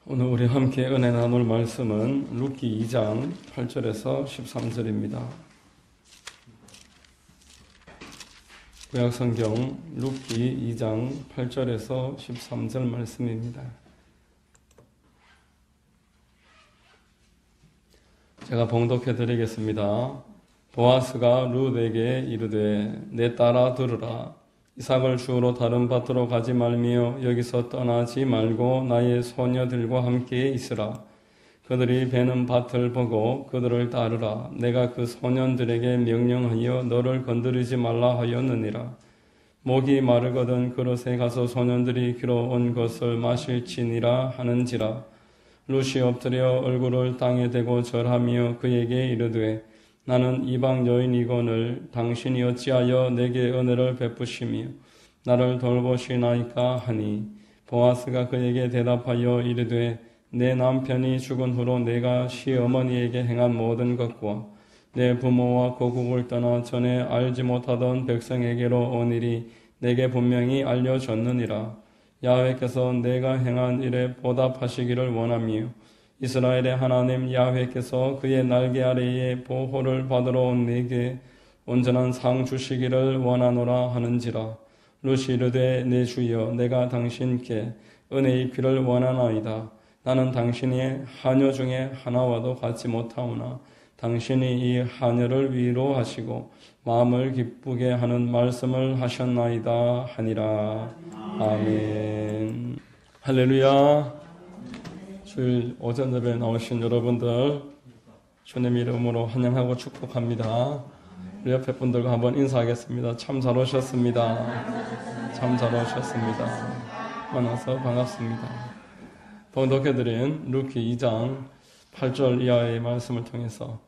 오늘 우리 함께 은혜 나눌 말씀은 룻기 2장 8절에서 13절입니다. 구약성경 룻기 2장 8절에서 13절 말씀입니다. 제가 봉독해 드리겠습니다. 보아스가 룻에게 이르되 내 딸아 들으라. 이삭을 주우러 다른 밭으로 가지 말며 여기서 떠나지 말고 나의 소녀들과 함께 있으라. 그들이 베는 밭을 보고 그들을 따르라. 내가 그 소년들에게 명령하여 너를 건드리지 말라 하였느니라. 목이 마르거든 그릇에 가서 소년들이 길어온 것을 마실지니라 하는지라. 룻이 엎드려 얼굴을 땅에 대고 절하며 그에게 이르되 나는 이방 여인이거늘 당신이 어찌하여 내게 은혜를 베푸시며 나를 돌보시나이까 하니 보아스가 그에게 대답하여 이르되 내 남편이 죽은 후로 내가 시어머니에게 행한 모든 것과 내 부모와 고국을 떠나 전에 알지 못하던 백성에게로 온 일이 내게 분명히 알려졌느니라. 야훼께서 내가 행한 일에 보답하시기를 원하며 이스라엘의 하나님 야훼께서 그의 날개 아래에 보호를 받으러 온 내게 온전한 상 주시기를 원하노라 하는지라. 룻이 이르되 내 주여 내가 당신께 은혜 입기를 원하나이다. 나는 당신의 하녀 중에 하나와도 같지 못하오나 당신이 이 하녀를 위로하시고 마음을 기쁘게 하는 말씀을 하셨나이다 하니라. 아멘. 할렐루야. 주일 오전 예배에 나오신 여러분들 주님 이름으로 환영하고 축복합니다. 우리 옆에 분들과 한번 인사하겠습니다. 참 잘 오셨습니다. 참 잘 오셨습니다. 만나서 반갑습니다. 봉독해드린 룻기 2장 8절 이하의 말씀을 통해서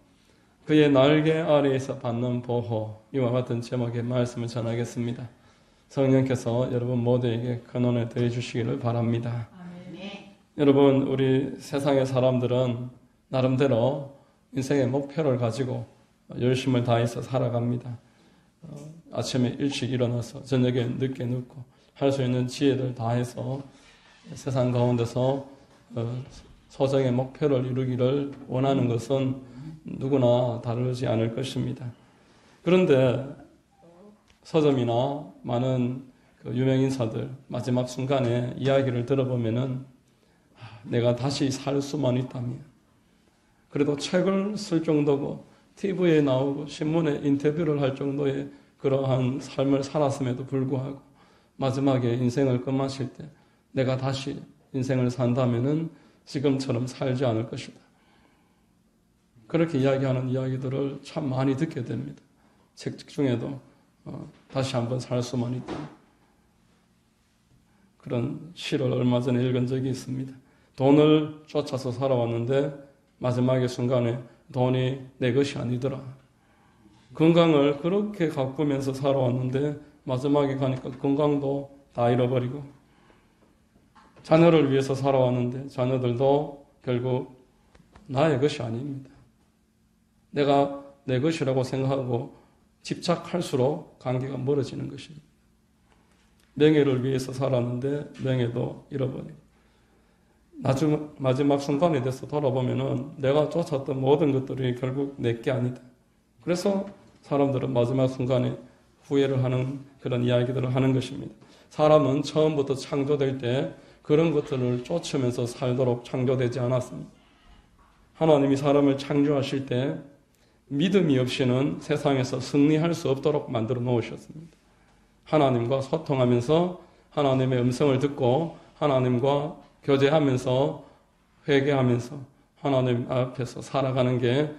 그의 날개 아래에서 받는 보호, 이와 같은 제목의 말씀을 전하겠습니다. 성령께서 여러분 모두에게 근원을 더해 주시기를 바랍니다. 여러분, 우리 세상의 사람들은 나름대로 인생의 목표를 가지고 열심을 다해서 살아갑니다. 아침에 일찍 일어나서 저녁에 늦게 눕고 할 수 있는 지혜를 다해서 세상 가운데서 소정의 목표를 이루기를 원하는 것은 누구나 다르지 않을 것입니다. 그런데 서점이나 많은 유명인사들 마지막 순간에 이야기를 들어보면은 내가 다시 살 수만 있다면, 그래도 책을 쓸 정도고 TV에 나오고 신문에 인터뷰를 할 정도의 그러한 삶을 살았음에도 불구하고 마지막에 인생을 끝마칠 때 내가 다시 인생을 산다면은 지금처럼 살지 않을 것이다. 그렇게 이야기하는 이야기들을 참 많이 듣게 됩니다. 책 중에도 다시 한번 살 수만 있다. 그런 시를 얼마 전에 읽은 적이 있습니다. 돈을 쫓아서 살아왔는데 마지막의 순간에 돈이 내 것이 아니더라. 건강을 그렇게 가꾸면서 살아왔는데 마지막에 가니까 건강도 다 잃어버리고, 자녀를 위해서 살아왔는데 자녀들도 결국 나의 것이 아닙니다. 내가 내 것이라고 생각하고 집착할수록 관계가 멀어지는 것입니다. 명예를 위해서 살았는데 명예도 잃어버리고, 마지막 순간에 돼서 돌아보면은 내가 쫓았던 모든 것들이 결국 내게 아니다. 그래서 사람들은 마지막 순간에 후회를 하는 그런 이야기들을 하는 것입니다. 사람은 처음부터 창조될 때 그런 것들을 쫓으면서 살도록 창조되지 않았습니다. 하나님이 사람을 창조하실 때 믿음이 없이는 세상에서 승리할 수 없도록 만들어 놓으셨습니다. 하나님과 소통하면서 하나님의 음성을 듣고 하나님과 교제하면서 회개하면서 하나님 앞에서 살아가는 게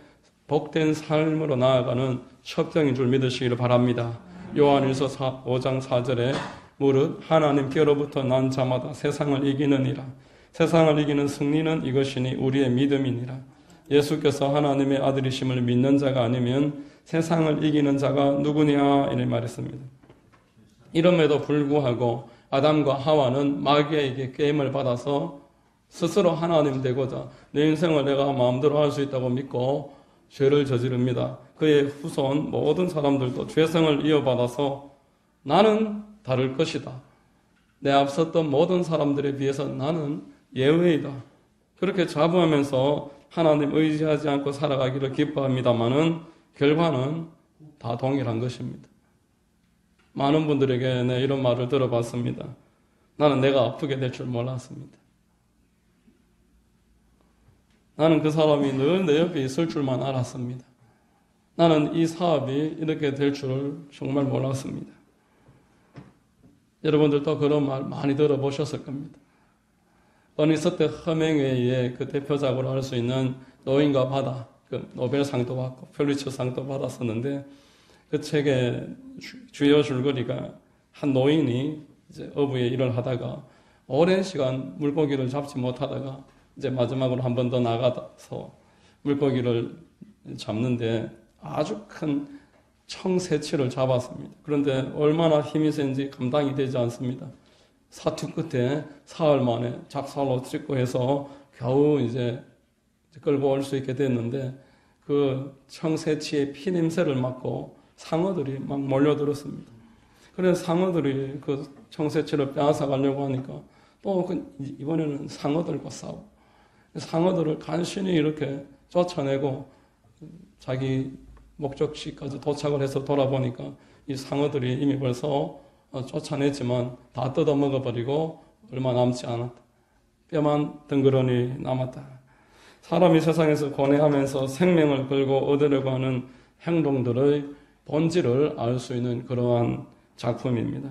복된 삶으로 나아가는 첩경인 줄 믿으시기를 바랍니다. 요한일서 5장 4절에 무릇 하나님께로부터 난 자마다 세상을 이기느니라. 세상을 이기는 승리는 이것이니 우리의 믿음이니라. 예수께서 하나님의 아들이심을 믿는 자가 아니면 세상을 이기는 자가 누구냐 이렇게 말했습니다. 이름에도 불구하고 아담과 하와는 마귀에게 게임을 받아서 스스로 하나님 되고자 내 인생을 내가 마음대로 할 수 있다고 믿고 죄를 저지릅니다. 그의 후손 모든 사람들도 죄성을 이어받아서 나는 다를 것이다. 내 앞섰던 모든 사람들에 비해서 나는 예외이다. 그렇게 자부하면서 하나님 의지하지 않고 살아가기를 기뻐합니다마는 결과는 다 동일한 것입니다. 많은 분들에게 이런 말을 들어봤습니다. 나는 내가 아프게 될 줄 몰랐습니다. 나는 그 사람이 늘 내 옆에 있을 줄만 알았습니다. 나는 이 사업이 이렇게 될 줄 정말 몰랐습니다. 여러분들도 그런 말 많이 들어보셨을 겁니다. 어니스트 허밍웨이의 그 대표작으로 할 수 있는 노인과 바다, 그 노벨상도 받고 퓰리처상도 받았었는데 그 책의 주요 줄거리가 한 노인이 이제 어부의 일을 하다가 오랜 시간 물고기를 잡지 못하다가 이제 마지막으로 한 번 더 나가서 물고기를 잡는데 아주 큰 청새치를 잡았습니다. 그런데 얼마나 힘이 센지 감당이 되지 않습니다. 사투 끝에 사흘 만에 작살로 찍고 해서 겨우 이제 끌고 올 수 있게 됐는데 그 청새치의 피 냄새를 맡고 상어들이 막 몰려들었습니다. 그래서 상어들이 그 청새치를 빼앗아 가려고 하니까 또 이번에는 상어들과 싸우고 상어들을 간신히 이렇게 쫓아내고 자기 목적지까지 도착을 해서 돌아보니까 이 상어들이 이미 벌써 쫓아냈지만 다 뜯어먹어버리고 얼마 남지 않았다. 뼈만 덩그러니 남았다. 사람이 세상에서 고뇌하면서 생명을 걸고 얻으려고 하는 행동들의 본질을 알 수 있는 그러한 작품입니다.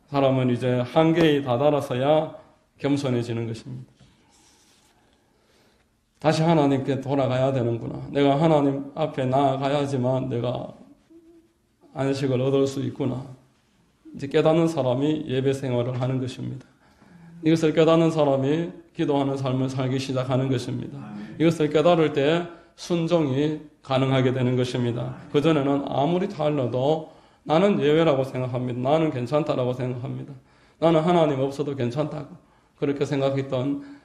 사람은 이제 한계에 다다라서야 겸손해지는 것입니다. 다시 하나님께 돌아가야 되는구나. 내가 하나님 앞에 나아가야지만 내가 안식을 얻을 수 있구나. 이제 깨닫는 사람이 예배 생활을 하는 것입니다. 이것을 깨닫는 사람이 기도하는 삶을 살기 시작하는 것입니다. 이것을 깨달을 때 순종이 가능하게 되는 것입니다. 그전에는 아무리 달라도 나는 예외라고 생각합니다. 나는 괜찮다라고 생각합니다. 나는 하나님 없어도 괜찮다고 그렇게 생각했던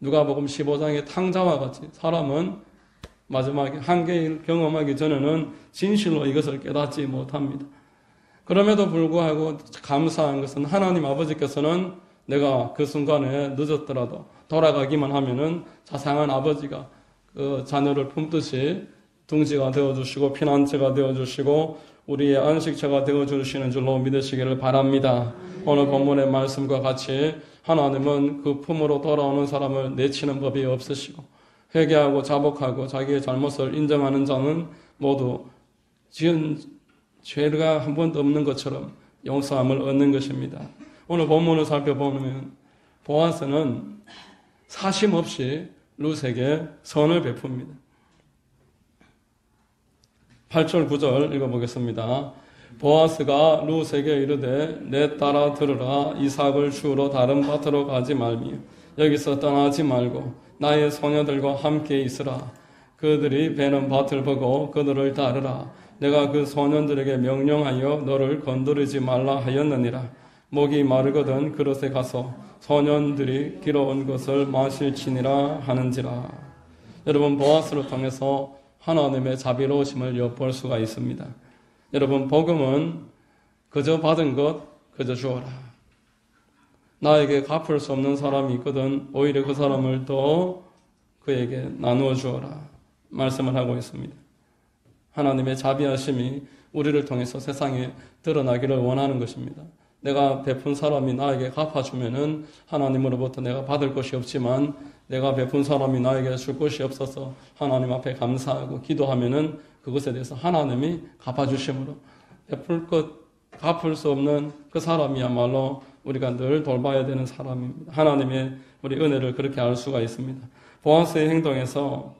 누가복음 15장의 탕자와 같이 사람은 마지막에 한계를 경험하기 전에는 진실로 이것을 깨닫지 못합니다. 그럼에도 불구하고 감사한 것은 하나님 아버지께서는 내가 그 순간에 늦었더라도 돌아가기만 하면은 자상한 아버지가 그 자녀를 품듯이 둥지가 되어주시고 피난처가 되어주시고 우리의 안식처가 되어주시는 줄로 믿으시기를 바랍니다. 오늘 본문의 말씀과 같이 하나님은 그 품으로 돌아오는 사람을 내치는 법이 없으시고 회개하고 자복하고 자기의 잘못을 인정하는 자는 모두 지은 죄가 한 번도 없는 것처럼 용서함을 얻는 것입니다. 오늘 본문을 살펴보면 보아스는 사심 없이 룻에게 선을 베풉니다. 8절 9절 읽어보겠습니다. 보아스가 룻에게 이르되 내 딸아 들으라. 이삭을 주우러 다른 밭으로 가지 말며 여기서 떠나지 말고 나의 소녀들과 함께 있으라. 그들이 베는 밭을 보고 그들을 따르라. 내가 그 소년들에게 명령하여 너를 건드리지 말라 하였느니라. 목이 마르거든 그릇에 가서 소년들이 길어온 것을 마실지니라 하는지라. 여러분, 보아스를 통해서 하나님의 자비로우심을 엿볼 수가 있습니다. 여러분, 복음은 그저 받은 것 그저 주어라. 나에게 갚을 수 없는 사람이 있거든 오히려 그 사람을 더 그에게 나누어 주어라 말씀을 하고 있습니다. 하나님의 자비하심이 우리를 통해서 세상에 드러나기를 원하는 것입니다. 내가 베푼 사람이 나에게 갚아주면은 하나님으로부터 내가 받을 것이 없지만 내가 베푼 사람이 나에게 줄 것이 없어서 하나님 앞에 감사하고 기도하면은 그것에 대해서 하나님이 갚아주심으로 베풀 것 갚을 수 없는 그 사람이야말로 우리가 늘 돌봐야 되는 사람입니다. 하나님의 우리 은혜를 그렇게 알 수가 있습니다. 보아스의 행동에서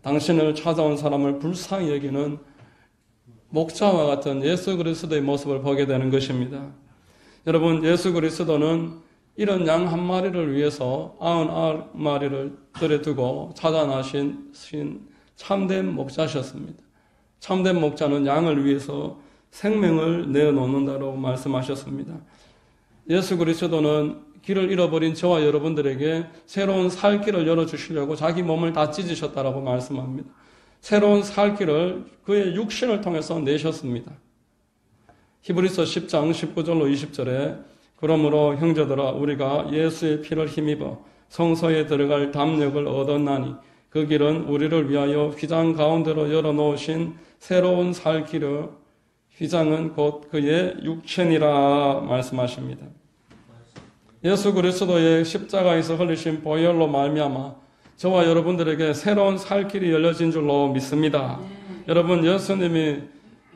당신을 찾아온 사람을 불쌍히 여기는 목자와 같은 예수 그리스도의 모습을 보게 되는 것입니다. 여러분, 예수 그리스도는 이런 양 한 마리를 위해서 99마리를 들여두고 찾아나신 참된 목자셨습니다. 참된 목자는 양을 위해서 생명을 내어놓는다고 말씀하셨습니다. 예수 그리스도는 길을 잃어버린 저와 여러분들에게 새로운 살 길을 열어주시려고 자기 몸을 다 찢으셨다라고 말씀합니다. 새로운 살 길을 그의 육신을 통해서 내셨습니다. 히브리서 10장 19절로 20절에 그러므로 형제들아 우리가 예수의 피를 힘입어 성소에 들어갈 담력을 얻었나니 그 길은 우리를 위하여 휘장 가운데로 열어놓으신 새로운 살 길을 휘장은 곧 그의 육체니라 말씀하십니다. 예수 그리스도의 십자가에서 흘리신 보혈로 말미암아 저와 여러분들에게 새로운 살 길이 열려진 줄로 믿습니다. 여러분, 예수님이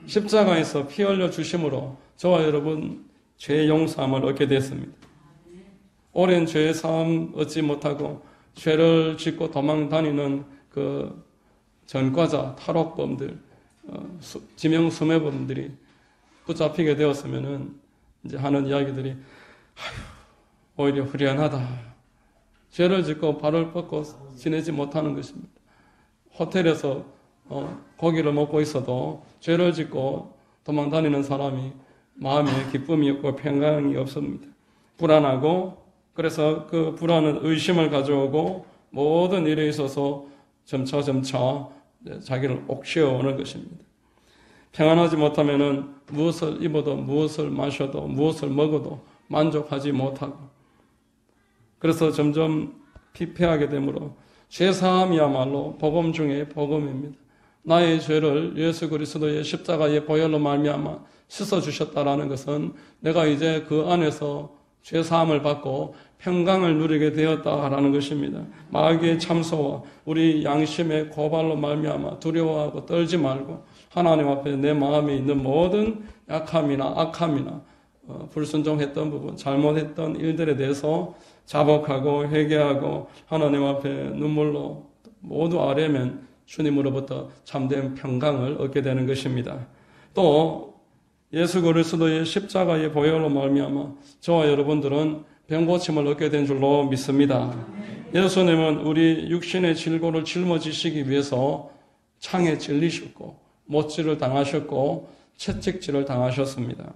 십자가에서 피 흘려 주심으로 저와 여러분 죄 용서함을 얻게 됐습니다. 오랜 죄 사함 얻지 못하고 죄를 짓고 도망 다니는 그 전과자, 탈옥범들, 지명 수매범들이 붙잡히게 되었으면은 이제 하는 이야기들이 오히려 후련하다. 죄를 짓고 발을 뻗고 지내지 못하는 것입니다. 호텔에서 고기를 먹고 있어도 죄를 짓고 도망 다니는 사람이 마음에 기쁨이 없고 평강이 없습니다. 불안하고 그래서 그 불안은 의심을 가져오고 모든 일에 있어서 점차 자기를 옥죄어오는 것입니다. 평안하지 못하면은 무엇을 입어도 무엇을 마셔도 무엇을 먹어도 만족하지 못하고 그래서 점점 피폐하게 되므로 죄사함이야말로 복음 중에 복음입니다. 나의 죄를 예수 그리스도의 십자가의 보혈로 말미암아 씻어주셨다라는 것은 내가 이제 그 안에서 죄사함을 받고 평강을 누리게 되었다라는 것입니다. 마귀의 참소와 우리 양심의 고발로 말미암아 두려워하고 떨지 말고 하나님 앞에 내 마음에 있는 모든 약함이나 악함이나 불순종했던 부분, 잘못했던 일들에 대해서 자복하고 회개하고 하나님 앞에 눈물로 모두 아뢰면 주님으로부터 참된 평강을 얻게 되는 것입니다. 또 예수 그리스도의 십자가의 보혈로 말미암아 저와 여러분들은 병고침을 얻게 된 줄로 믿습니다. 예수님은 우리 육신의 질고를 짊어지시기 위해서 창에 찔리셨고 못질을 당하셨고 채찍질을 당하셨습니다.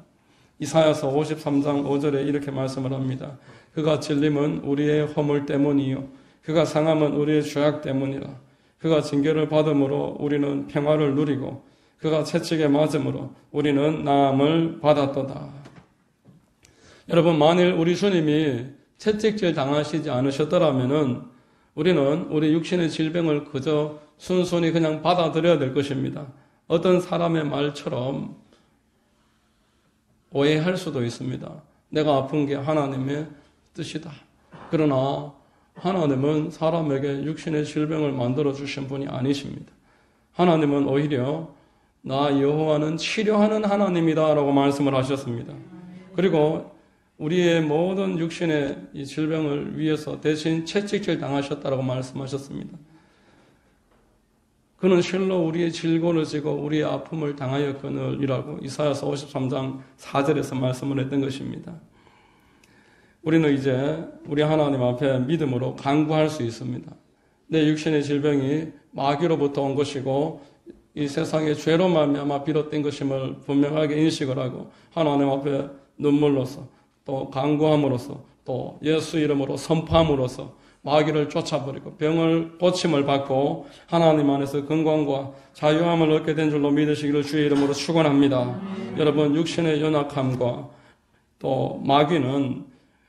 이사야서 53장 5절에 이렇게 말씀을 합니다. 그가 찔림은 우리의 허물 때문이요 그가 상함은 우리의 죄악 때문이라. 그가 징계를 받음으로 우리는 평화를 누리고 그가 채찍에 맞음으로 우리는 나음을 받았도다. 여러분, 만일 우리 주님이 채찍질 당하시지 않으셨더라면은 우리는 우리 육신의 질병을 그저 순순히 그냥 받아들여야 될 것입니다. 어떤 사람의 말처럼 오해할 수도 있습니다. 내가 아픈 게 하나님의 뜻이다. 그러나 하나님은 사람에게 육신의 질병을 만들어 주신 분이 아니십니다. 하나님은 오히려 나 여호와는 치료하는 하나님이다 라고 말씀을 하셨습니다. 그리고 우리의 모든 육신의 이 질병을 위해서 대신 채찍질 당하셨다라고 말씀하셨습니다. 그는 실로 우리의 질고를 지고 우리의 아픔을 당하였거늘이라고 이사야서 53장 4절에서 말씀을 했던 것입니다. 우리는 이제 우리 하나님 앞에 믿음으로 간구할 수 있습니다. 내 육신의 질병이 마귀로부터 온 것이고 이 세상의 죄로 말미암아 비롯된 것임을 분명하게 인식을 하고 하나님 앞에 눈물로서 또 간구함으로써 또 예수 이름으로 선포함으로써 마귀를 쫓아버리고 병을 고침을 받고 하나님 안에서 건강과 자유함을 얻게 된 줄로 믿으시기를 주의 이름으로 축원합니다. 여러분, 육신의 연약함과 또 마귀는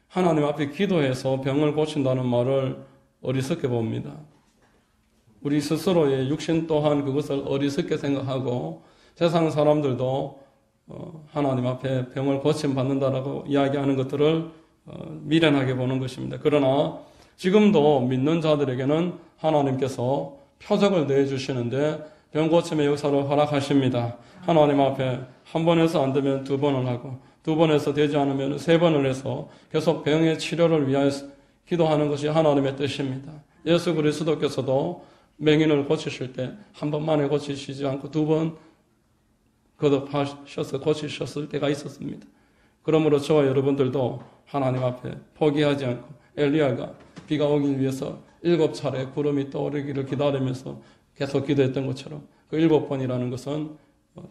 하나님 앞에 기도해서 병을 고친다는 말을 어리석게 봅니다. 우리 스스로의 육신 또한 그것을 어리석게 생각하고 세상 사람들도 하나님 앞에 병을 고침받는다라고 이야기하는 것들을 미련하게 보는 것입니다. 그러나 지금도 믿는 자들에게는 하나님께서 표적을 내주시는데 병고침의 역사를 허락하십니다. 하나님 앞에 한 번 해서 안 되면 두 번을 하고 두 번 해서 되지 않으면 세 번을 해서 계속 병의 치료를 위하여 기도하는 것이 하나님의 뜻입니다. 예수 그리스도께서도 맹인을 고치실 때 한 번만에 고치시지 않고 두 번 거듭하셔서 고치셨을 때가 있었습니다. 그러므로 저와 여러분들도 하나님 앞에 포기하지 않고 엘리야가 비가 오기 위해서 7차례 구름이 떠오르기를 기다리면서 계속 기도했던 것처럼 그 7번이라는 것은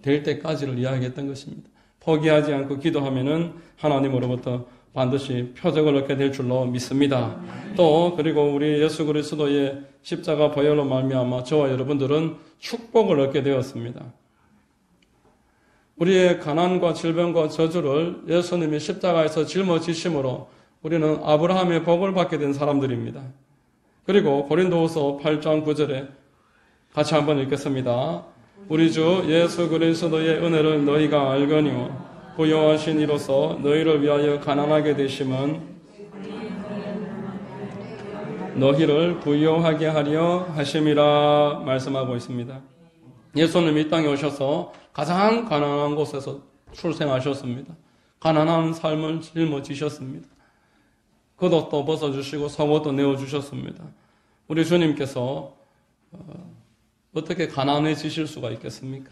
될 때까지를 이야기했던 것입니다. 포기하지 않고 기도하면은 하나님으로부터 반드시 표적을 얻게 될 줄로 믿습니다. 또 그리고 우리 예수 그리스도의 십자가 보혈로 말미암아 저와 여러분들은 축복을 얻게 되었습니다. 우리의 가난과 질병과 저주를 예수님이 십자가에서 짊어지심으로 우리는 아브라함의 복을 받게 된 사람들입니다. 그리고 고린도후서 8장 9절에 같이 한번 읽겠습니다. 우리 주 예수 그리스도의 은혜를 너희가 알거니와 부요하신 이로써 너희를 위하여 가난하게 되심은 너희를 부요하게 하려 하심이라 말씀하고 있습니다. 예수님 이 땅에 오셔서 가장 가난한 곳에서 출생하셨습니다. 가난한 삶을 짊어지셨습니다. 겉옷도 벗어주시고 속옷도 내어주셨습니다. 우리 주님께서 어떻게 가난해지실 수가 있겠습니까?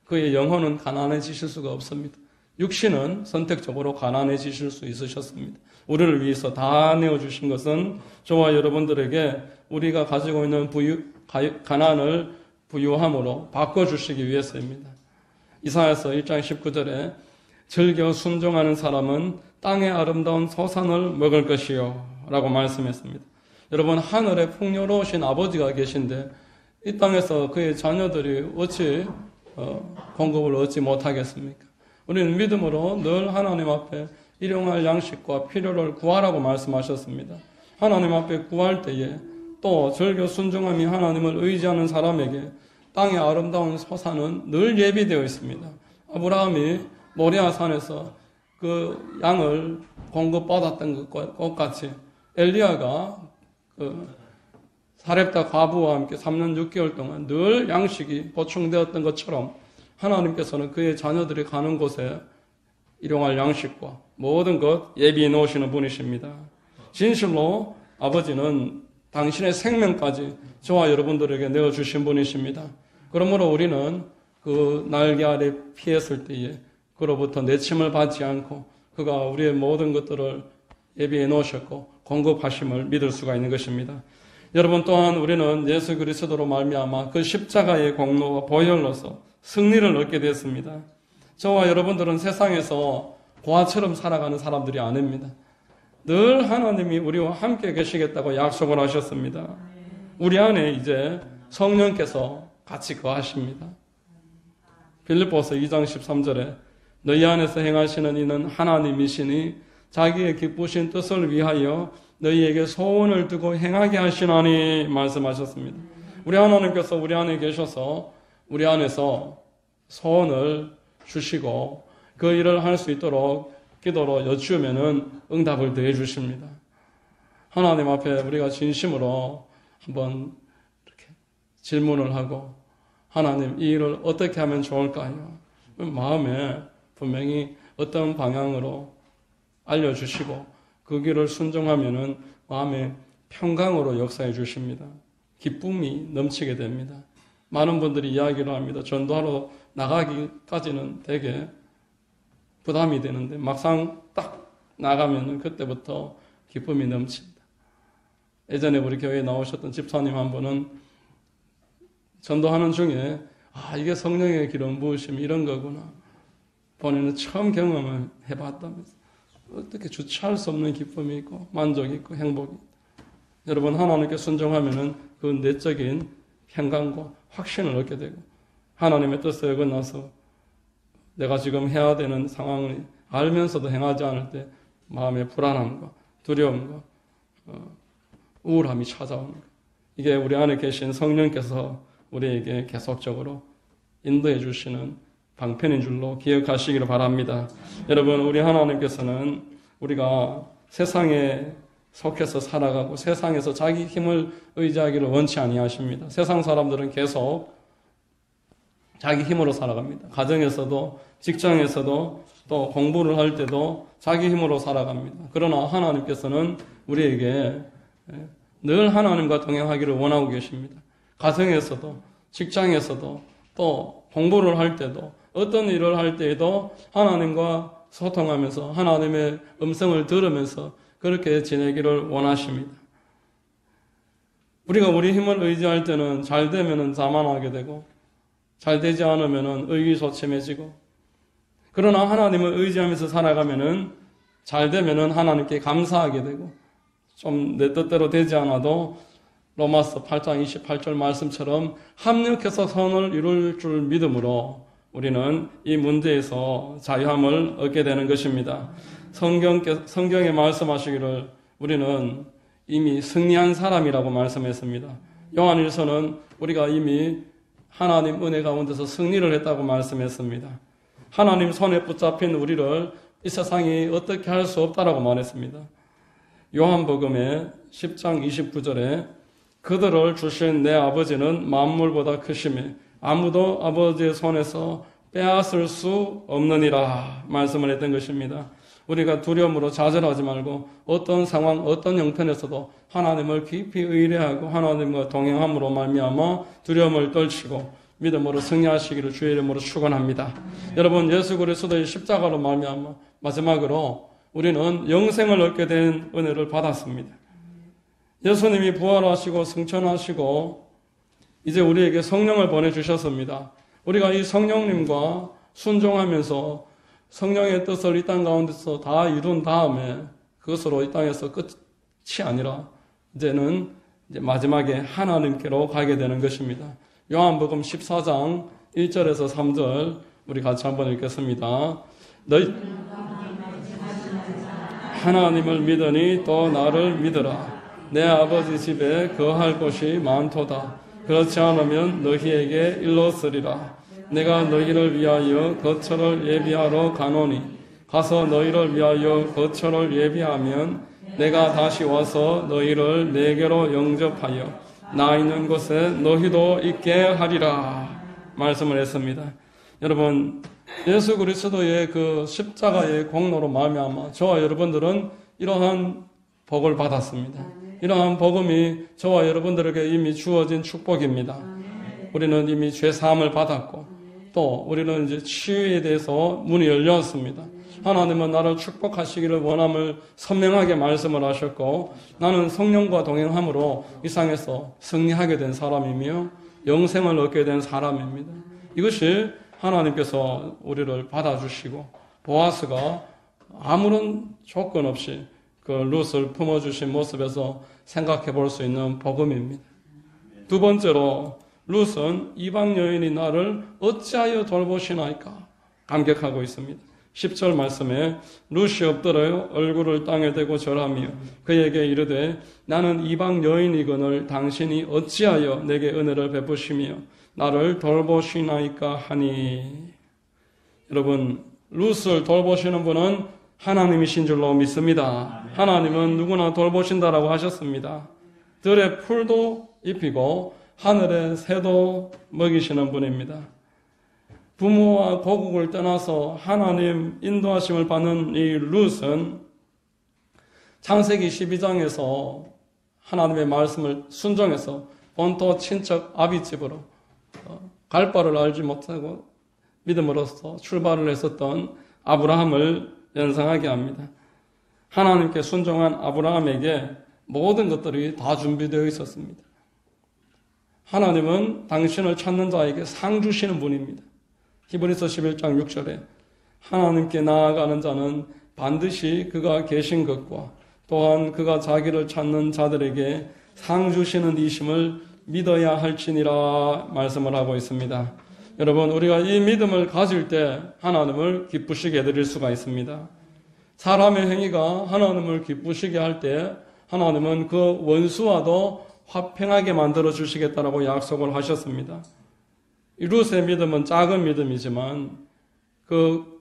그의 영혼은 가난해지실 수가 없습니다. 육신은 선택적으로 가난해지실 수 있으셨습니다. 우리를 위해서 다 내어주신 것은 저와 여러분들에게 우리가 가지고 있는 가난을 부유함으로 바꿔주시기 위해서입니다. 이사야서 1장 19절에 즐겨 순종하는 사람은 땅의 아름다운 소산을 먹을 것이요 라고 말씀했습니다. 여러분, 하늘에 풍요로우신 아버지가 계신데 이 땅에서 그의 자녀들이 어찌 공급을 얻지 못하겠습니까? 우리는 믿음으로 늘 하나님 앞에 일용할 양식과 필요를 구하라고 말씀하셨습니다. 하나님 앞에 구할 때에 또 즐겨 순종함이 하나님을 의지하는 사람에게 땅의 아름다운 소산은 늘 예비되어 있습니다. 아브라함이 모리아 산에서 그 양을 공급받았던 것 같이 엘리야가 그 사렙다 과부와 함께 3년 6개월 동안 늘 양식이 보충되었던 것처럼 하나님께서는 그의 자녀들이 가는 곳에 일용할 양식과 모든 것 예비해 놓으시는 분이십니다. 진실로 아버지는 당신의 생명까지 저와 여러분들에게 내어주신 분이십니다. 그러므로 우리는 그 날개 아래 피했을 때에 그로부터 내침을 받지 않고 그가 우리의 모든 것들을 예비해 놓으셨고 공급하심을 믿을 수가 있는 것입니다. 여러분, 또한 우리는 예수 그리스도로 말미암아 그 십자가의 공로와 보혈로서 승리를 얻게 됐습니다. 저와 여러분들은 세상에서 고아처럼 살아가는 사람들이 아닙니다. 늘 하나님이 우리와 함께 계시겠다고 약속을 하셨습니다. 우리 안에 이제 성령께서 같이 거하십니다. 빌립보서 2장 13절에 너희 안에서 행하시는 이는 하나님이시니 자기의 기쁘신 뜻을 위하여 너희에게 소원을 두고 행하게 하시나니 말씀하셨습니다. 우리 하나님께서 우리 안에 계셔서 우리 안에서 소원을 주시고 그 일을 할 수 있도록 기도로 여쭈면은 응답을 더해 주십니다. 하나님 앞에 우리가 진심으로 한번 이렇게 질문을 하고 하나님, 이 일을 어떻게 하면 좋을까요? 마음에 분명히 어떤 방향으로 알려주시고 그 길을 순종하면은 마음에 평강으로 역사해 주십니다. 기쁨이 넘치게 됩니다. 많은 분들이 이야기를 합니다. 전도하러 나가기까지는 되게 부담이 되는데 막상 딱 나가면은 그때부터 기쁨이 넘칩니다. 예전에 우리 교회에 나오셨던 집사님 한 분은 전도하는 중에 이게 성령의 기름 부으심이 이런 거구나. 본인은 처음 경험을 해봤다면서 어떻게 주체할 수 없는 기쁨이 있고 만족이 있고 행복이 있고. 여러분, 하나님께 순종하면은 그 내적인 평강과 확신을 얻게 되고 하나님의 뜻에 어긋나서 내가 지금 해야 되는 상황을 알면서도 행하지 않을 때 마음의 불안함과 두려움과 우울함이 찾아오는 것. 이게 우리 안에 계신 성령께서 우리에게 계속적으로 인도해 주시는 방편인 줄로 기억하시기를 바랍니다. 여러분, 우리 하나님께서는 우리가 세상에 속해서 살아가고 세상에서 자기 힘을 의지하기를 원치 아니하십니다. 세상 사람들은 계속 자기 힘으로 살아갑니다. 가정에서도 직장에서도 또 공부를 할 때도 자기 힘으로 살아갑니다. 그러나 하나님께서는 우리에게 늘 하나님과 동행하기를 원하고 계십니다. 가정에서도 직장에서도 또 공부를 할 때도 어떤 일을 할 때에도 하나님과 소통하면서 하나님의 음성을 들으면서 그렇게 지내기를 원하십니다. 우리가 우리 힘을 의지할 때는 잘 되면은 자만하게 되고 잘 되지 않으면은 의기소침해지고, 그러나 하나님을 의지하면서 살아가면은 잘 되면은 하나님께 감사하게 되고, 좀 내 뜻대로 되지 않아도 로마서 8장 28절 말씀처럼 합력해서 선을 이룰 줄 믿음으로 우리는 이 문제에서 자유함을 얻게 되는 것입니다. 성경에 말씀하시기를 우리는 이미 승리한 사람이라고 말씀했습니다. 요한일서는 우리가 이미 하나님 은혜 가운데서 승리를 했다고 말씀했습니다. 하나님 손에 붙잡힌 우리를 이 세상이 어떻게 할 수 없다라고 말했습니다. 요한복음의 10장 29절에 그들을 주신 내 아버지는 만물보다 크심에 아무도 아버지의 손에서 빼앗을 수 없느니라 말씀을 했던 것입니다. 우리가 두려움으로 좌절하지 말고 어떤 상황, 어떤 형편에서도 하나님을 깊이 의뢰하고 하나님과 동행함으로 말미암아 두려움을 떨치고 믿음으로 승리하시기를 주의 이름으로 축원합니다. 여러분, 예수 그리스도의 십자가로 말미암아 마지막으로 우리는 영생을 얻게 된 은혜를 받았습니다. 예수님이 부활하시고 승천하시고 이제 우리에게 성령을 보내주셨습니다. 우리가 이 성령님과 순종하면서 성령의 뜻을 이 땅 가운데서 다 이룬 다음에 그것으로 이 땅에서 끝이 아니라 이제는 마지막에 하나님께로 가게 되는 것입니다. 요한복음 14장 1절에서 3절 우리 같이 한번 읽겠습니다. 너희 하나님을 믿으니 또 나를 믿으라. 내 아버지 집에 거할 곳이 많도다. 그렇지 않으면 너희에게 일렀으리라. 내가 너희를 위하여 거처를 예비하러 가노니 가서 너희를 위하여 거처를 예비하면 내가 다시 와서 너희를 내게로 영접하여 나 있는 곳에 너희도 있게 하리라 말씀을 했습니다. 여러분, 예수 그리스도의 그 십자가의 공로로 말미암아 저와 여러분들은 이러한 복을 받았습니다. 이러한 복음이 저와 여러분들에게 이미 주어진 축복입니다. 우리는 이미 죄 사함을 받았고 또 우리는 이제 치유에 대해서 문이 열렸습니다. 하나님은 나를 축복하시기를 원함을 선명하게 말씀을 하셨고 나는 성령과 동행함으로 이 상에서 승리하게 된 사람이며 영생을 얻게 된 사람입니다. 이것이 하나님께서 우리를 받아주시고 보아스가 아무런 조건 없이 그 룻을 품어주신 모습에서 생각해 볼 수 있는 복음입니다. 두 번째로 룻은 이방 여인이 나를 어찌하여 돌보시나이까 감격하고 있습니다. 10절 말씀에 룻이 엎드려 얼굴을 땅에 대고 절하며 그에게 이르되 나는 이방 여인이거늘 당신이 어찌하여 내게 은혜를 베푸시며 나를 돌보시나이까 하니. 여러분, 룻을 돌보시는 분은 하나님이신 줄로 믿습니다. 하나님은 누구나 돌보신다라고 하셨습니다. 들의 풀도 입히고 하늘의 새도 먹이시는 분입니다. 부모와 고국을 떠나서 하나님 인도하심을 받는 이 룻은 창세기 12장에서 하나님의 말씀을 순종해서 본토 친척 아비집으로 갈 바를 알지 못하고 믿음으로써 출발을 했었던 아브라함을 연상하게 합니다. 하나님께 순종한 아브라함에게 모든 것들이 다 준비되어 있었습니다. 하나님은 당신을 찾는 자에게 상 주시는 분입니다. 히브리서 11장 6절에 하나님께 나아가는 자는 반드시 그가 계신 것과 또한 그가 자기를 찾는 자들에게 상 주시는 이심을 믿어야 할지니라 말씀을 하고 있습니다. 여러분, 우리가 이 믿음을 가질 때 하나님을 기쁘시게 해드릴 수가 있습니다. 사람의 행위가 하나님을 기쁘시게 할 때 하나님은 그 원수와도 화평하게 만들어 주시겠다라고 약속을 하셨습니다. 이 룻의 믿음은 작은 믿음이지만 그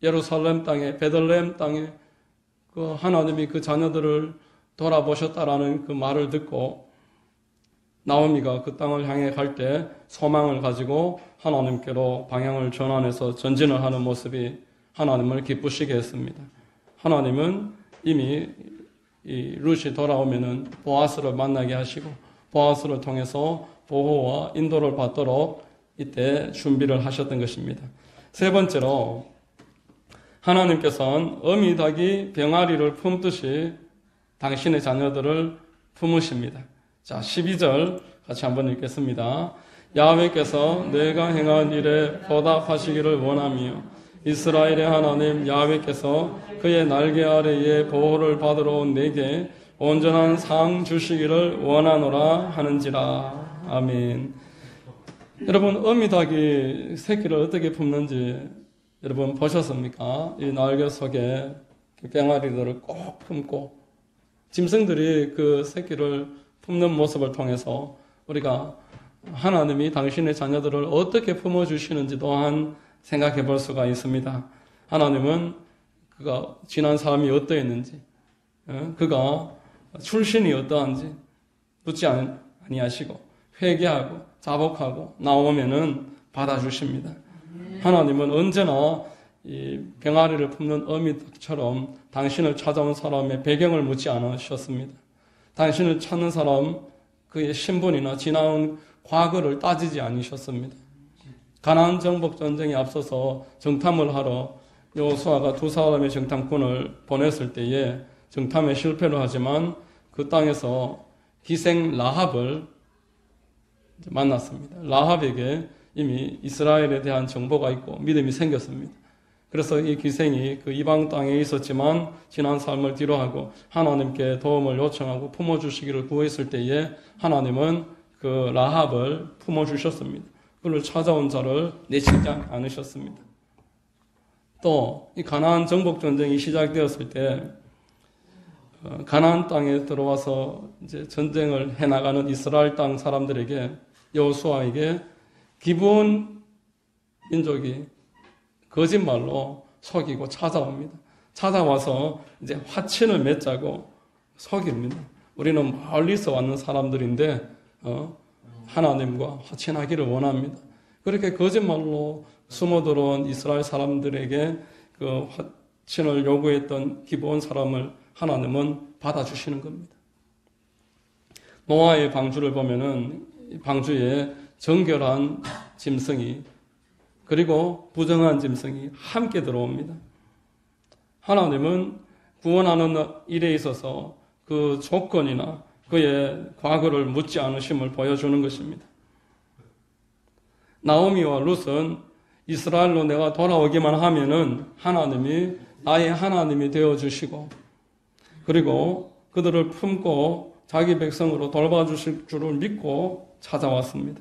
예루살렘 땅에 베들레헴 땅에 그 하나님이 그 자녀들을 돌아보셨다라는 그 말을 듣고 나오미가 그 땅을 향해 갈 때 소망을 가지고 하나님께로 방향을 전환해서 전진을 하는 모습이 하나님을 기쁘시게 했습니다. 하나님은 이미 이 룻이 돌아오면은 보아스를 만나게 하시고 보아스를 통해서 보호와 인도를 받도록 이때 준비를 하셨던 것입니다. 세 번째로 하나님께서는 어미 닭이 병아리를 품듯이 당신의 자녀들을 품으십니다. 자, 12절 같이 한번 읽겠습니다. 야훼께서 내가 행한 일에 보답하시기를 원하며 이스라엘의 하나님 야훼께서 그의 날개 아래에 보호를 받으러 온 내게 온전한 상 주시기를 원하노라 하는지라. 아멘. 여러분, 어미닭이 새끼를 어떻게 품는지 여러분 보셨습니까? 이 날개 속에 그 병아리들을 꼭 품고 짐승들이 그 새끼를 품는 모습을 통해서 우리가 하나님이 당신의 자녀들을 어떻게 품어주시는지 또한 생각해 볼 수가 있습니다. 하나님은 그가 지난 삶이 어떠했는지, 그가 출신이 어떠한지 묻지 아니하시고 회개하고 자복하고 나오면은 받아주십니다. 하나님은 언제나 이 병아리를 품는 어미처럼 당신을 찾아온 사람의 배경을 묻지 않으셨습니다. 당신을 찾는 사람 그의 신분이나 지나온 과거를 따지지 않으셨습니다. 가나안 정복 전쟁에 앞서서 정탐을 하러 여호수아가 두 사람의 정탐꾼을 보냈을 때에 정탐에 실패를 하지만 그 땅에서 기생 라합을 만났습니다. 라합에게 이미 이스라엘에 대한 정보가 있고 믿음이 생겼습니다. 그래서 이 기생이 그 이방 땅에 있었지만 지난 삶을 뒤로하고 하나님께 도움을 요청하고 품어주시기를 구했을 때에 하나님은 그 라합을 품어주셨습니다. 그를 찾아온 자를 내치지 않으셨습니다. 또 이 가나안 정복 전쟁이 시작되었을 때 가나안 땅에 들어와서 이제 전쟁을 해나가는 이스라엘 땅 사람들에게 여호수아에게 기브온 민족이 거짓말로 속이고 찾아옵니다. 찾아와서 이제 화친을 맺자고 속입니다. 우리는 멀리서 왔는 사람들인데 하나님과 화친하기를 원합니다. 그렇게 거짓말로 숨어 들어온 이스라엘 사람들에게 그 화친을 요구했던 기브온 사람을 하나님은 받아주시는 겁니다. 노아의 방주를 보면은 방주에 정결한 짐승이 그리고 부정한 짐승이 함께 들어옵니다. 하나님은 구원하는 일에 있어서 그 조건이나 그의 과거를 묻지 않으심을 보여주는 것입니다. 나오미와 룻은 이스라엘로 내가 돌아오기만 하면은 하나님이 나의 하나님이 되어주시고 그리고 그들을 품고 자기 백성으로 돌봐주실 줄을 믿고 찾아왔습니다.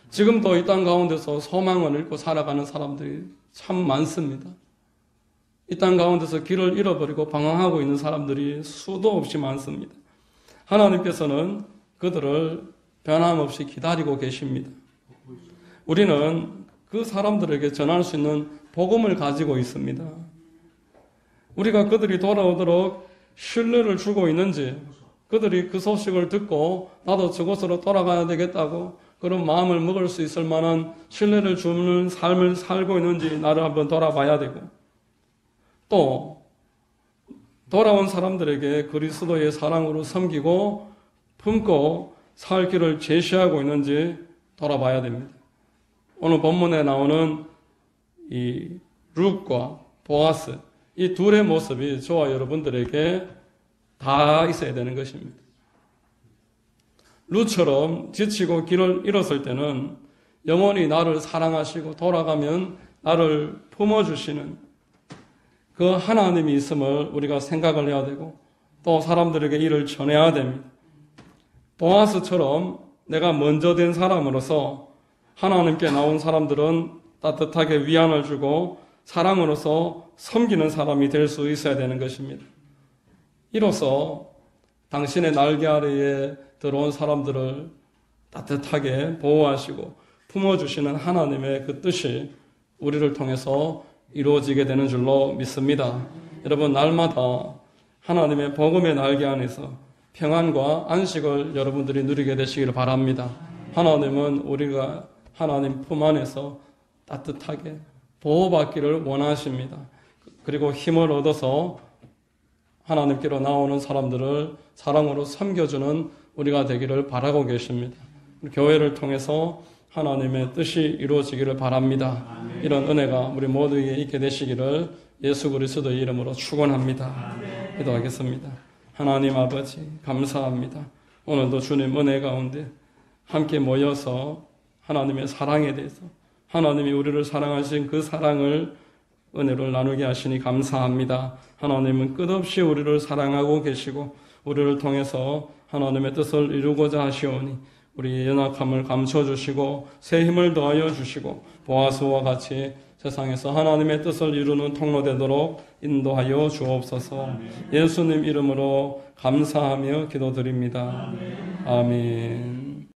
지금도 이 땅 가운데서 소망을 잃고 살아가는 사람들이 참 많습니다. 이 땅 가운데서 길을 잃어버리고 방황하고 있는 사람들이 수도 없이 많습니다. 하나님께서는 그들을 변함없이 기다리고 계십니다. 우리는 그 사람들에게 전할 수 있는 복음을 가지고 있습니다. 우리가 그들이 돌아오도록 신뢰를 주고 있는지, 그들이 그 소식을 듣고 나도 저곳으로 돌아가야 되겠다고 그런 마음을 먹을 수 있을 만한 신뢰를 주는 삶을 살고 있는지 나를 한번 돌아봐야 되고, 또 돌아온 사람들에게 그리스도의 사랑으로 섬기고 품고 살 길을 제시하고 있는지 돌아봐야 됩니다. 오늘 본문에 나오는 이 룻과 보아스, 이 둘의 모습이 저와 여러분들에게 다 있어야 되는 것입니다. 룻처럼 지치고 길을 잃었을 때는 영원히 나를 사랑하시고 돌아가면 나를 품어주시는 그 하나님이 있음을 우리가 생각을 해야 되고 또 사람들에게 이를 전해야 됩니다. 보아스처럼 내가 먼저 된 사람으로서 하나님께 나온 사람들은 따뜻하게 위안을 주고 사랑으로서 섬기는 사람이 될 수 있어야 되는 것입니다. 이로써 당신의 날개 아래에 들어온 사람들을 따뜻하게 보호하시고 품어주시는 하나님의 그 뜻이 우리를 통해서 이루어지게 되는 줄로 믿습니다. 여러분, 날마다 하나님의 복음의 날개 안에서 평안과 안식을 여러분들이 누리게 되시기를 바랍니다. 하나님은 우리가 하나님 품 안에서 따뜻하게 보호받기를 원하십니다. 그리고 힘을 얻어서 하나님께로 나오는 사람들을 사랑으로 섬겨주는 우리가 되기를 바라고 계십니다. 교회를 통해서 하나님의 뜻이 이루어지기를 바랍니다. 이런 은혜가 우리 모두에게 있게 되시기를 예수 그리스도의 이름으로 축원합니다. 기도하겠습니다. 하나님 아버지 감사합니다. 오늘도 주님 은혜 가운데 함께 모여서 하나님의 사랑에 대해서 하나님이 우리를 사랑하신 그 사랑을 은혜를 나누게 하시니 감사합니다. 하나님은 끝없이 우리를 사랑하고 계시고 우리를 통해서 하나님의 뜻을 이루고자 하시오니 우리의 연약함을 감춰주시고 새 힘을 더하여 주시고 보아스와 같이 세상에서 하나님의 뜻을 이루는 통로되도록 인도하여 주옵소서. 예수님 이름으로 감사하며 기도드립니다. 아멘.